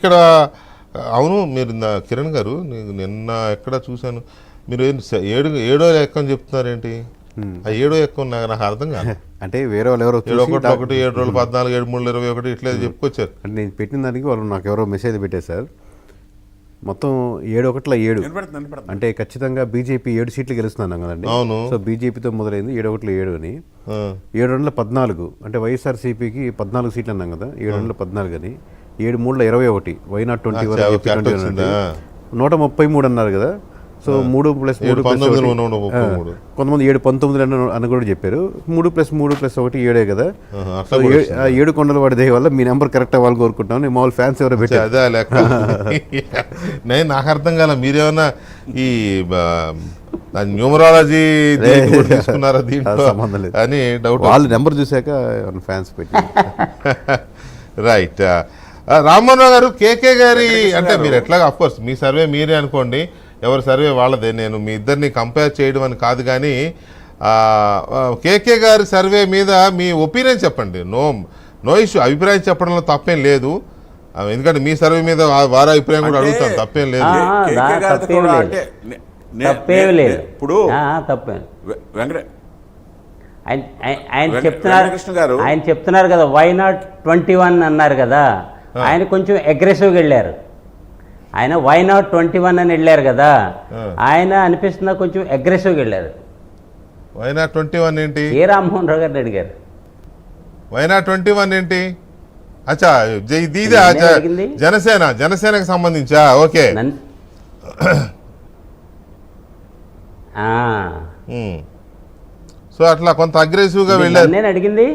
ఇక్కడ అవును మీరు కిరణ్ గారు నిన్న ఎక్కడ చూశాను మీరు ఏడో ఎక్కని చెప్తున్నారేంటి ఆ ఏడో ఎక్క నాకు అర్థం కాదు అంటే వేరే వాళ్ళు ఎవరో 7 1 7 రోజులు 14 7 3 21 ఇట్లా చెప్పుకొచ్చారు అంటే నేను పెట్టిన దానికి వాళ్ళు నాకు ఎవరో మెసేజ్ పెట్టేశారు మొత్తం 7-1-7 అంటే ఖచ్చితంగా బీజేపీ 7 సీట్లు గెలుస్తున్నాను కదండి. అవును. సో బీజేపీతో మొదలైంది 7-1-7 అని 7-2-14 అంటే వైఎస్ఆర్సీపీకి 14 సీట్లు అన్నాం కదా 7-2-14 అని 7-3-21 వైనాట్ 21 133 అన్నారు కదా. సో 3+3 కొంతమంది 7-19 అని కూడా చెప్పారు. 3+3+1 7 కదా. 7 కొండల వాడి దయ వల్ల మీ నెంబర్ కరెక్ట్ అవ్వాలని కోరుకుంటాను. నేను మామూలు ఫ్యాన్స్ ఎవరో పెట్టారు అదే లెక్క. నేను నాకు అర్థం కాల మీరేమన్నా ఈ న్యూమరాలజీ తీసుకున్నారా దీంట్లో సంబంధం లేదు అని డౌట్. వాళ్ళు నెంబర్ చూసాక ఫ్యాన్స్ పెట్టి రైట్. రామ్మోహన్ రావు గారు కేకే గారి అంటే మీరు ఎట్లాగా అఫ్ కోర్స్ మీ సర్వే మీరే అనుకోండి, ఎవరి సర్వే వాళ్ళదే, నేను మీ ఇద్దరిని కంపేర్ చేయడం అని కాదు. కానీ కేకే గారి సర్వే మీద మీ ఒపీనియన్ చెప్పండి. నో ఇష్యూ, అభిప్రాయం చెప్పడంలో తప్పేం లేదు. ఎందుకంటే మీ సర్వే మీద వారి అభిప్రాయం కూడా అడుగుతాను, తప్పేం లేదు. ఇప్పుడు ఆయన చెప్తున్నారు కదా వైనాట్ 21 అన్నారు కదా. ఆయన కొంచెం అగ్రెసివ్గా వెళ్ళారు. ఆయన వైనాట్ 21 అని వెళ్ళారు కదా. ఆయన అనిపిస్తున్నా కొంచెం అగ్రెసివ్గా వెళ్ళారు. వైనాట్ 21 ఏంటి? ఏ రామ్మోహన్ రావు గారిని అడిగారు వైనాట్ 21 ఏంటి? అచ్చా జనసేనకు సంబంధించా? ఓకే. సో అట్లా కొంత అగ్రెసివ్గా వెళ్ళారు. నేను అడిగింది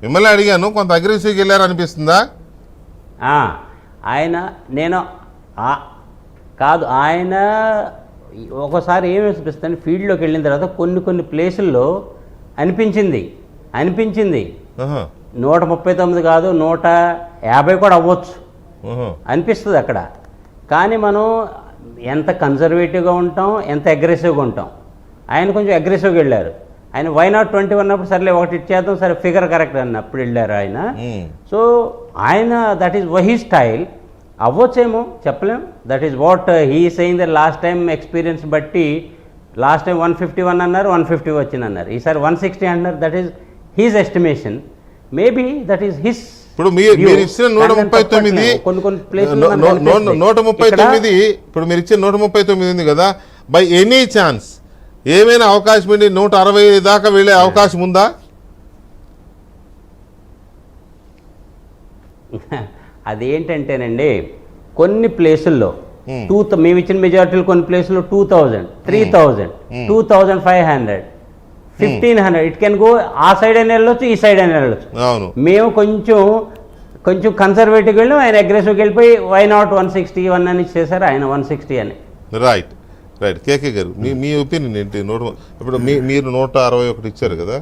మిమ్మల్ని అడిగాను. కొంత అగ్రెసివ్గా వెళ్ళారు అనిపిస్తుందా? ఆయన నేను కాదు, ఆయన ఒకసారి ఏమి అనిపిస్తుంది ఫీల్డ్లోకి వెళ్ళిన తర్వాత కొన్ని ప్లేసుల్లో అనిపించింది 139 కాదు 150 కూడా అవ్వచ్చు అనిపిస్తుంది అక్కడ. కానీ మనం ఎంత కన్జర్వేటివ్గా ఉంటాం, ఎంత అగ్రెసివ్గా ఉంటాం. ఆయన కొంచెం అగ్రెసివ్గా వెళ్ళారు. ఆయన వైనాట్ 21 అన్నప్పుడు సర్లే ఒకటి ఇచ్చేద్దాం, సరే ఫిగర్ కరెక్ట్ అన్నప్పుడు వెళ్ళారు ఆయన. సో ఆయన దట్ ఈస్ వహీ స్టైల్. అవ్వచ్చేమో చెప్పలేం. That is what he saying the last time experience బట్టి. లాస్ట్ టైం 151 అన్నారు, 150 వచ్చింది అన్నారు. ఈసారి 160 అన్నారు. That is his estimation. Maybe that is his. ఇప్పుడు మీరు ఇచ్చిన 139 ఇప్పుడు మీరు ఇచ్చిన 139 ఉంది కదా, బై ఎనీ ఛాన్స్ ఏమైనా అవకాశం ఉండి 160 దాకా వెళ్ళే అవకాశం ఉందా? అదేంటంటేనండి కొన్ని ప్లేసుల్లో మేము ఇచ్చిన మెజారిటీలు కొన్ని ప్లేసుల్లో 2000, 3000, 2500, 1500 ఇట్ కెన్ గో. ఆ సైడ్ అయినా వెళ్ళొచ్చు, ఈ సైడ్ అయినా వెళ్ళొచ్చు. మేము కొంచెం కన్సర్వేటివ్గా వెళ్ళి ఆయన అగ్రెసివ్కి వెళ్ళిపోయి వైనాట్ 161 అని చేశారు. ఆయన 160 అని. రైట్. కేకే గారు మీ ఒపీనియన్ ఏంటి? ఇప్పుడు మీరు 161 ఇచ్చారు కదా.